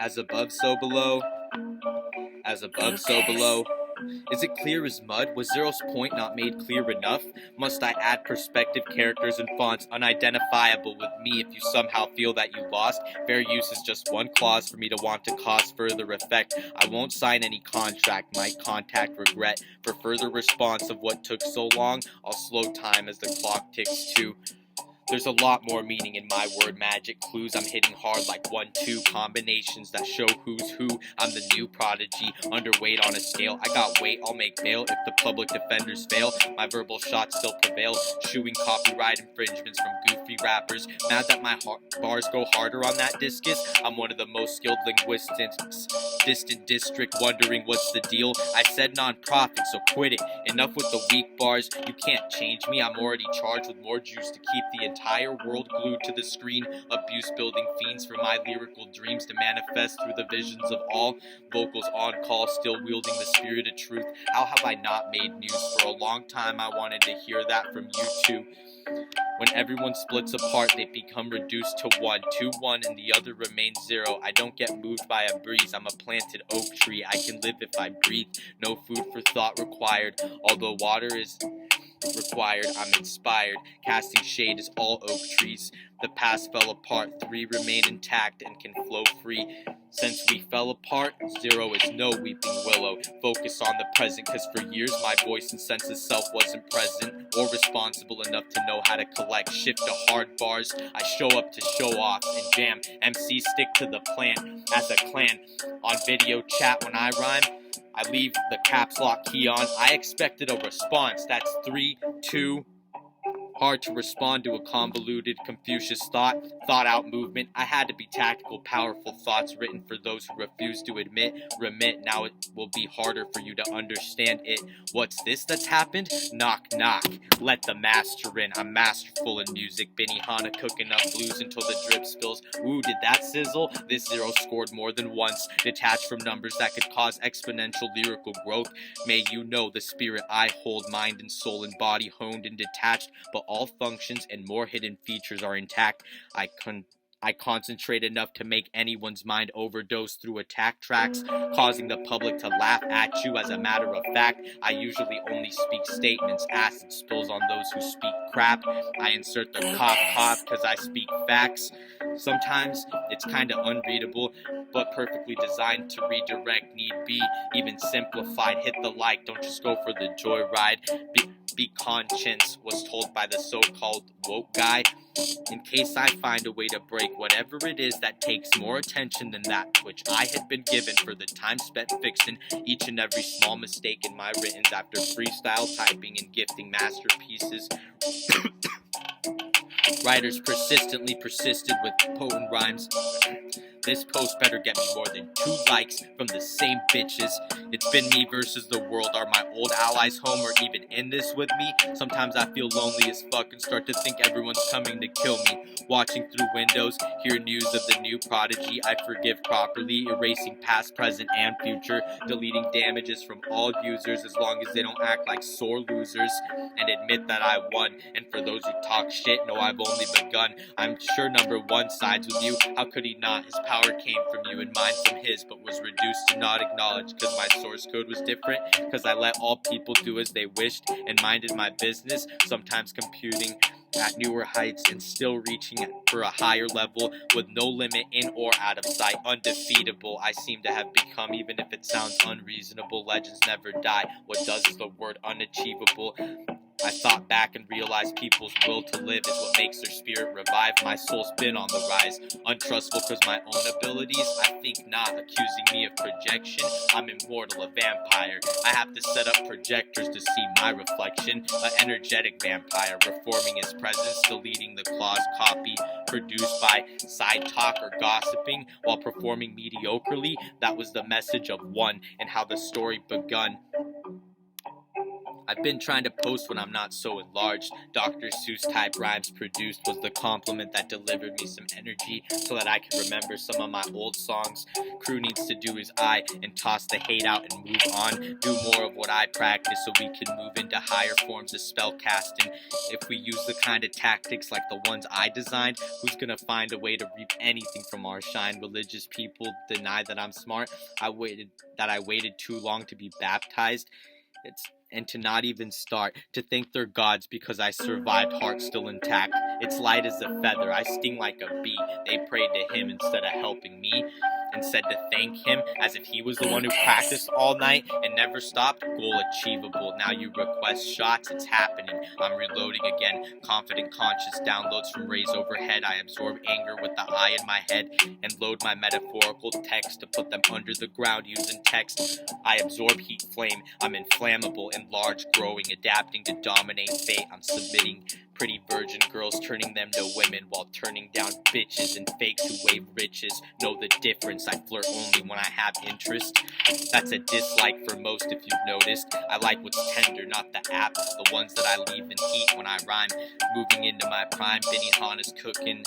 As above, so below. As above, so below. Is it clear as mud? Was Zero's point not made clear enough? Must I add perspective, characters, and fonts unidentifiable with me if you somehow feel that you lost? Fair use is just one clause for me to want to cause further effect. I won't sign any contract, might contact regret. For further response of what took so long, I'll slow time as the clock ticks too. There's a lot more meaning in my word magic clues. I'm hitting hard like 1-2 combinations that show who's who. I'm the new prodigy, underweight on a scale. I got weight, I'll make bail if the public defenders fail. My verbal shots still prevail, shooing copyright infringements from goofy rappers. Mad that my bars go harder on that discus. I'm one of the most skilled linguistics. Distant district wondering what's the deal. I said non-profit, so quit it. Enough with the weak bars. You can't change me. I'm already charged with more juice to keep the entire world glued to the screen. Abuse building fiends for my lyrical dreams to manifest through the visions of all. Vocals on call, still wielding the spirit of truth. How have I not made news? For a long time I wanted to hear that from you too. When everyone splits apart, they become reduced to one. 2-1 and the other remains 0. I don't get moved by a breeze. I'm a planted oak tree. I can live if I breathe. No food for thought required. Although water is required, I'm inspired. Casting shade is all oak trees. The past fell apart, 3 remain intact and can flow free. Since we fell apart, 0 is no weeping willow. Focus on the present, cause for years my voice and sense of self wasn't present or responsible enough to know how to collect. Shift to hard bars, I show up to show off and jam. MCs stick to the plan as a clan. On video chat when I rhyme, I leave the caps lock key on. I expected a response. That's 3, 2. Hard to respond to a convoluted Confucius thought out movement. I had to be tactical, powerful thoughts written for those who refuse to remit. Now it will be harder for you to understand it. What's this that's happened? Knock, knock. Let the master in. I'm masterful in music. Benihana cooking up blues until the drip spills. Ooh, did that sizzle? This 0 scored more than once. Detached from numbers that could cause exponential lyrical growth. May you know the spirit I hold, mind and soul and body honed and detached, but all functions and more hidden features are intact. I concentrate enough to make anyone's mind overdose through attack tracks, causing the public to laugh at you. As a matter of fact, I usually only speak statements. Acid spills on those who speak crap. I insert the cough cause I speak facts. Sometimes it's kinda unreadable, but perfectly designed to redirect need be. Even simplified, hit the like, don't just go for the joyride. Be conscience, was told by the so-called woke guy. In case I find a way to break whatever it is that takes more attention than that which I had been given for the time spent fixing each and every small mistake in my writtens after freestyle typing and gifting masterpieces. Writers persistently persisted with potent rhymes. This post better get me more than 2 likes from the same bitches. It's been me versus the world. Are my old allies home or even in this with me? Sometimes I feel lonely as fuck and start to think everyone's coming to kill me. Watching through windows, hear news of the new prodigy. I forgive properly, erasing past, present, and future. Deleting damages from all users as long as they don't act like sore losers. And admit that I won. And for those who talk shit, know I've only begun. I'm sure number 1 sides with you. How could he not? His power came from you and mine from his, but was reduced to not acknowledge cause my source code was different, cause I let all people do as they wished and minded my business, sometimes computing at newer heights and still reaching for a higher level with no limit in or out of sight. Undefeatable I seem to have become, even if it sounds unreasonable. Legends never die. What does is the word unachievable. I thought back and realized people's will to live is what makes their spirit revive. My soul's been on the rise, untrustful cause my own abilities, I think not, accusing me of projection. I'm immortal, a vampire. I have to set up projectors to see my reflection. An energetic vampire, reforming his presence, deleting the clause copy produced by side talk or gossiping while performing mediocrely. That was the message of one and how the story begun. I've been trying to post when I'm not so enlarged. Dr. Seuss type rhymes produced was the compliment that delivered me some energy so that I can remember some of my old songs. Crew needs to do his eye and toss the hate out and move on. Do more of what I practice so we can move into higher forms of spell casting. If we use the kind of tactics like the ones I designed, who's gonna find a way to reap anything from our shine? Religious people deny that I'm smart. I waited too long to be baptized. And to not even start, to thank their gods because I survived, heart still intact. It's light as a feather, I sting like a bee. They prayed to him instead of helping me, and said to thank him as if he was the one who practiced all night and never stopped. Goal achievable. Now you request shots, it's happening. I'm reloading again. Confident conscious downloads from rays overhead. I absorb anger with the eye in my head and load my metaphorical text to put them under the ground using text. I absorb heat flame. I'm inflammable, enlarged, growing, adapting to dominate fate. I'm submitting pretty virgin girls, turning them to women while turning down bitches and fakes who wave riches. Know the difference, I flirt only when I have interest. That's a dislike for most if you've noticed. I like what's tender, not the app, the ones that I leave in heat when I rhyme. Moving into my prime, Benihana's cooking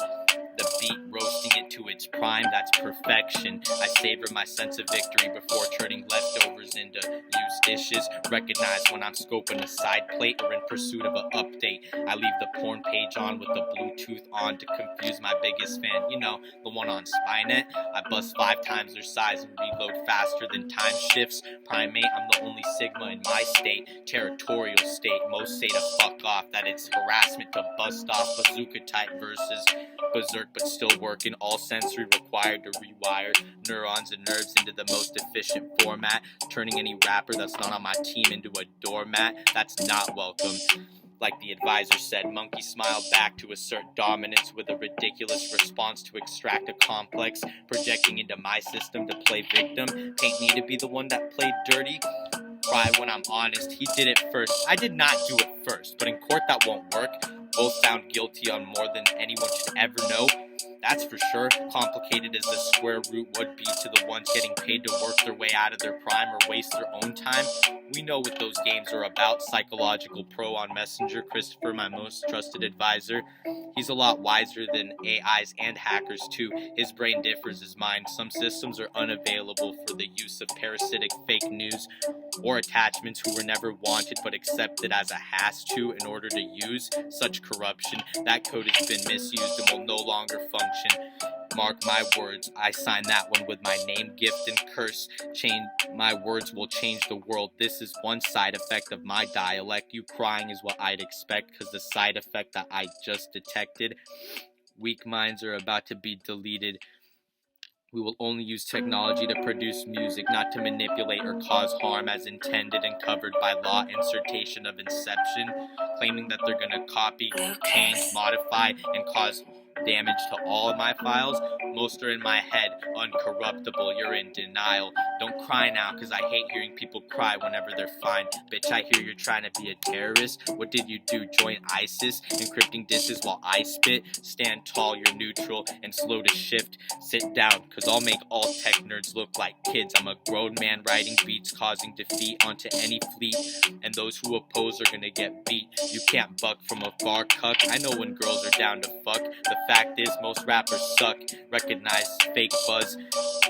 the beat, roasting it to its prime. That's perfection. I savor my sense of victory before turning leftovers into used dishes. Recognize when I'm scoping a side plate or in pursuit of an update. I leave the porn page on with the Bluetooth on to confuse my biggest fan. You know, the one on Spynet. I bust 5 times their size and reload faster than time shifts. Primate, I'm the only Sigma in my state. Territorial state. Most say to fuck off, that it's harassment to bust off bazooka type verses. Berserk but still working, all sensory required to rewire neurons and nerves into the most efficient format, turning any rapper that's not on my team into a doormat. That's not welcome. Like the advisor said, monkey smiled back to assert dominance with a ridiculous response to extract a complex, projecting into my system to play victim. Paint me to be the one that played dirty. Cry when I'm honest, he did it first. I did not do it first, but in court that won't work. Both found guilty on more than anyone should ever know. That's for sure. Complicated as the square root would be to the ones getting paid to work their way out of their prime or waste their own time. We know what those games are about. Psychological pro on Messenger, Christopher, my most trusted advisor. He's a lot wiser than AIs and hackers too. His brain differs as mine. Some systems are unavailable for the use of parasitic fake news or attachments who were never wanted but accepted as a has to in order to use. Such corruption. That code has been misused and will no longer function. Mark my words, I sign that one with my name, gift, and curse. My words will change the world. This is one side effect of my dialect. You crying is what I'd expect, because the side effect that I just detected. Weak minds are about to be deleted. We will only use technology to produce music, not to manipulate or cause harm as intended and covered by law. Insertion of Inception, claiming that they're gonna copy, change, modify, and cause damage to all of my files. Most are in my head, uncorruptible. You're in denial. Don't cry now, cause I hate hearing people cry whenever they're fine. Bitch, I hear you're trying to be a terrorist. What did you do? Join ISIS? Encrypting disses while I spit? Stand tall, you're neutral and slow to shift. Sit down, cause I'll make all tech nerds look like kids. I'm a grown man writing beats, causing defeat onto any fleet. And those who oppose are gonna get beat. You can't buck from a far cuck. I know when girls are down to fuck. The fact is, most rappers suck. Recognize fake buzz.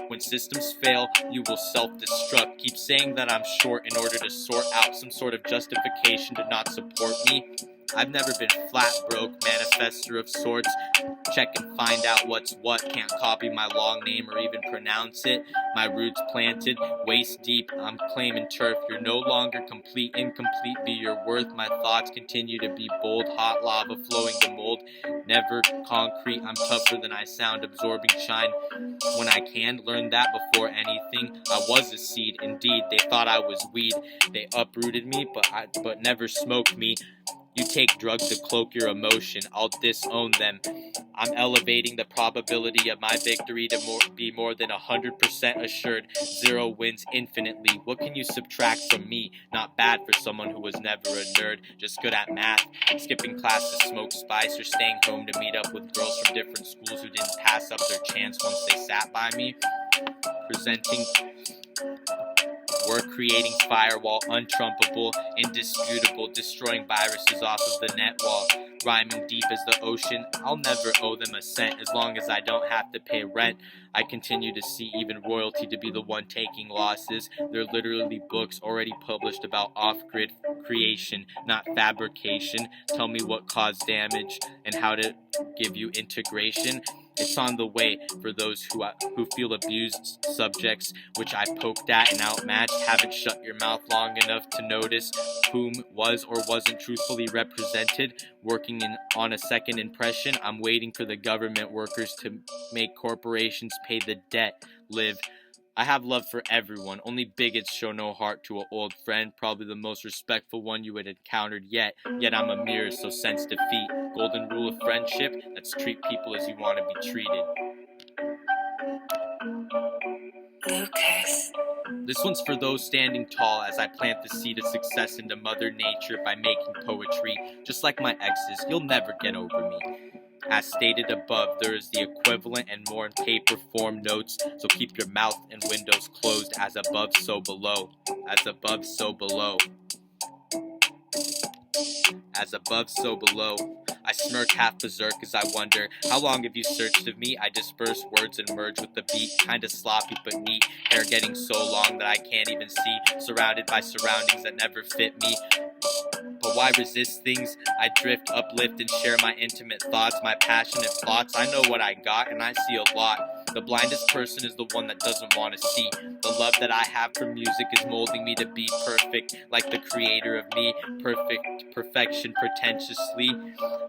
When systems fail, you will self-destruct. Keep saying that I'm short in order to sort out some sort of justification to not support me. I've never been flat broke, manifester of sorts. Check and find out what's what. Can't copy my long name or even pronounce it. My roots planted, waist deep. I'm claiming turf. You're no longer complete. Incomplete be your worth. My thoughts continue to be bold. Hot lava flowing to mold. Never concrete. I'm tougher than I sound. Absorbing shine when I can. Learn that before anything. I was a seed. Indeed, they thought I was weed. They uprooted me, but never smoked me. You take drugs to cloak your emotion. I'll disown them. I'm elevating the probability of my victory to be more than 100% assured. 0 wins infinitely. What can you subtract from me? Not bad for someone who was never a nerd, just good at math. Skipping class to smoke spice or staying home to meet up with girls from different schools who didn't pass up their chance once they sat by me. Presenting work creating firewall, untrumpable, indisputable, destroying viruses off of the net wall. Rhyming deep as the ocean, I'll never owe them a cent as long as I don't have to pay rent. I continue to see even royalty to be the one taking losses. They're literally books already published about off-grid creation, not fabrication. Tell me what caused damage and how to give you integration. It's on the way for those who feel abused subjects, which I poked at and outmatched. Haven't shut your mouth long enough to notice whom was or wasn't truthfully represented. Working on a second impression, I'm waiting for the government workers to make corporations pay the debt. Live. I have love for everyone. Only bigots show no heart to an old friend. Probably the most respectful one you had encountered yet. Yet I'm a mirror, so sense defeat. Golden rule of friendship, that's treat people as you want to be treated. Lucas. This one's for those standing tall as I plant the seed of success into Mother Nature by making poetry. Just like my exes, you'll never get over me. As stated above, there is the equivalent and more in paper form notes, so keep your mouth and windows closed. As above, so below. As above, so below. As above, so below. I smirk half berserk as I wonder, how long have you searched of me? I disperse words and merge with the beat, kinda sloppy but neat. Hair getting so long that I can't even see, surrounded by surroundings that never fit me. But why resist things? I drift, uplift, and share my intimate thoughts, my passionate thoughts. I know what I got, and I see a lot. The blindest person is the one that doesn't want to see. The love that I have for music is molding me to be perfect, like the creator of me. Perfection pretentiously.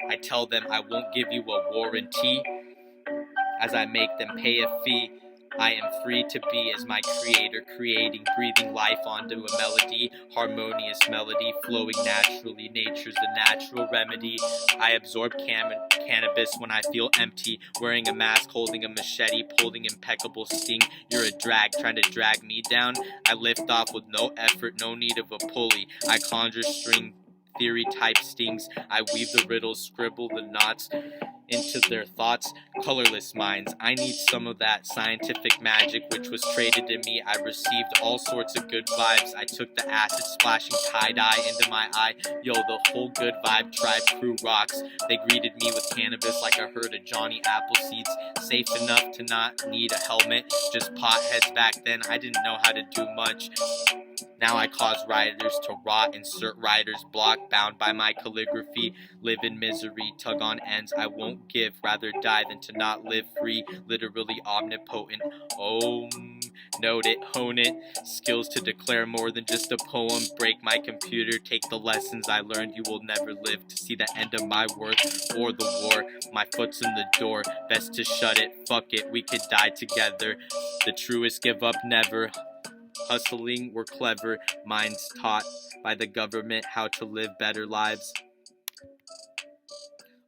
I tell them I won't give you a warranty, as I make them pay a fee. I am free to be as my creator, creating, breathing life onto a melody, harmonious melody, flowing naturally. Nature's the natural remedy. I absorb cannabis when I feel empty, wearing a mask, holding a machete, holding impeccable sting. You're a drag, trying to drag me down. I lift off with no effort, no need of a pulley. I conjure string theory type stings. I weave the riddles, scribble the knots into their thoughts, colorless minds. I need some of that scientific magic which was traded to me. I received all sorts of good vibes. I took the acid splashing tie-dye into my eye. Yo, the whole good vibe tribe crew rocks. They greeted me with cannabis like a herd of Johnny Appleseeds. Safe enough to not need a helmet, just potheads back then. I didn't know how to do much. Now I cause rioters to rot, insert writer's block, bound by my calligraphy, live in misery, tug on ends I won't give, rather die than to not live free, literally omnipotent. Note it, hone it, skills to declare more than just a poem, break my computer, take the lessons I learned, you will never live to see the end of my work, or the war, my foot's in the door, best to shut it, fuck it, we could die together, the truest give up never. Hustling, we're clever, minds taught by the government how to live better lives.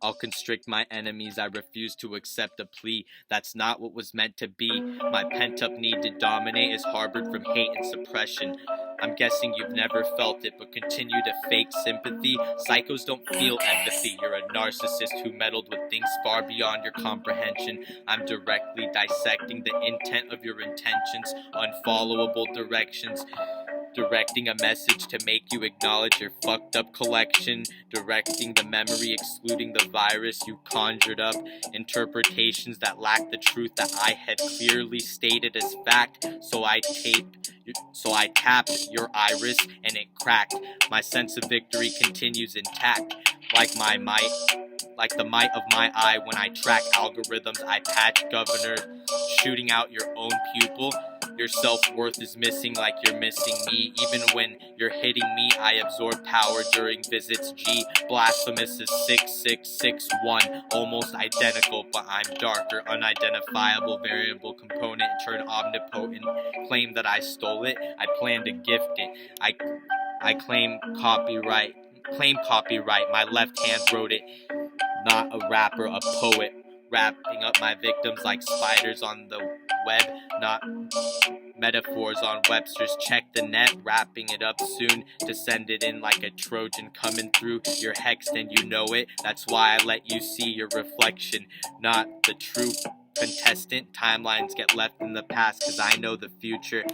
I'll constrict my enemies, I refuse to accept a plea. That's not what was meant to be. My pent-up need to dominate is harbored from hate and suppression. I'm guessing you've never felt it, but continue to fake sympathy. Psychos don't feel empathy. You're a narcissist who meddled with things far beyond your comprehension. I'm directly dissecting the intent of your intentions, unfollowable directions. Directing a message to make you acknowledge your fucked up collection. Directing the memory, excluding the virus you conjured up. Interpretations that lack the truth that I had clearly stated as fact. So I tapped your iris and it cracked. My sense of victory continues intact. Like the might of my eye when I track algorithms I patch governor. Shooting out your own pupil. Your self-worth is missing like you're missing me. Even when you're hitting me, I absorb power during visits. G, blasphemous is 6661. Almost identical, but I'm darker. Unidentifiable variable component. Turn omnipotent. Claim that I stole it. I plan to gift it. I claim copyright. My left hand wrote it. Not a rapper, a poet. Wrapping up my victims like spiders on the web, not metaphors on Webster's. Check the net, wrapping it up soon to send it in like a Trojan coming through. You're hexed and you know it, that's why I let you see your reflection, not the true contestant. Timelines get left in the past cause I know the future.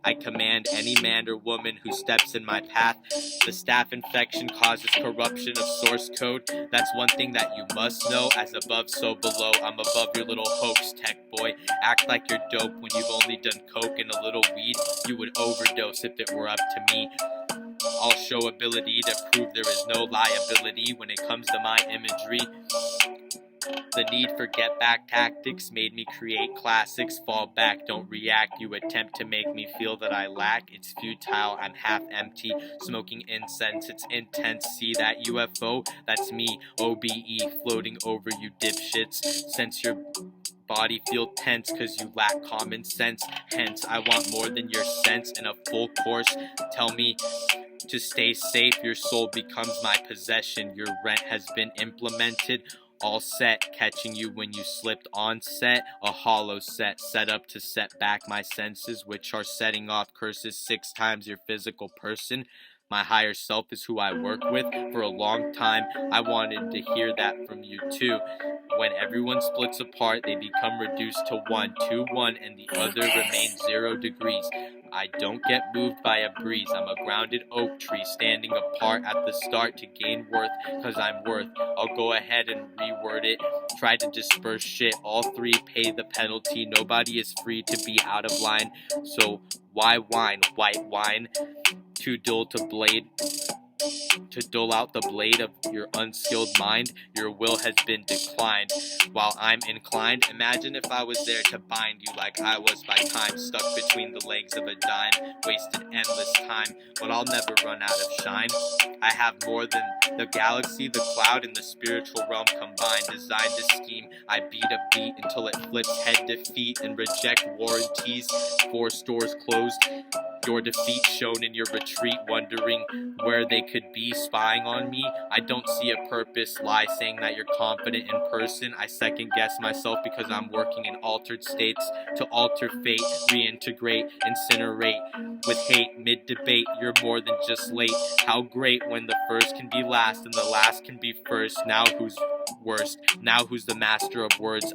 I command any man or woman who steps in my path. The staph infection causes corruption of source code. That's one thing that you must know. As above, so below. I'm above your little hoax, tech boy. Act like you're dope when you've only done coke and a little weed. You would overdose if it were up to me. I'll show ability to prove there is no liability when it comes to my imagery. The need for get back tactics made me create classics. Fall back, don't react. You attempt to make me feel that I lack. It's futile, I'm half empty. Smoking incense, it's intense. See that UFO? That's me, OBE, floating over you dipshits. Sense your body feel tense cause you lack common sense. Hence, I want more than your sense in a full course. Tell me to stay safe, your soul becomes my possession. Your rent has been implemented. All set, catching you when you slipped on set. A hollow set up to set back my senses, which are setting off curses 6 times your physical person. My higher self is who I work with. For a long time, I wanted to hear that from you too. When everyone splits apart, they become reduced to 1, 2, 1, and the other remains 0 degrees. I don't get moved by a breeze. I'm a grounded oak tree standing apart at the start to gain worth, cause I'm worth. I'll go ahead and reword it. Try to disperse shit. All 3 pay the penalty. Nobody is free to be out of line. So why whine? White wine. Too dull to dull out the blade of your unskilled mind. Your will has been declined while I'm inclined. Imagine if I was there to bind you like I was by time, stuck between the legs of a dime, wasted endless time, but I'll never run out of shine. I have more than the galaxy, the cloud, and the spiritual realm combined. Designed to scheme, I beat a beat until it flips head to feet and reject warranties. 4 stores closed. Your defeat shown in your retreat, wondering where they could be spying on me. I don't see a purpose, lie saying that you're confident in person. I second guess myself because I'm working in altered states to alter fate, reintegrate, incinerate. With hate, mid-debate, you're more than just late. How great when the first can be last and the last can be first. Now who's worst? Now who's the master of words?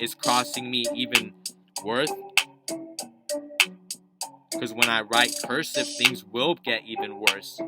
Is crossing me even worth? Because when I write cursive, things will get even worse.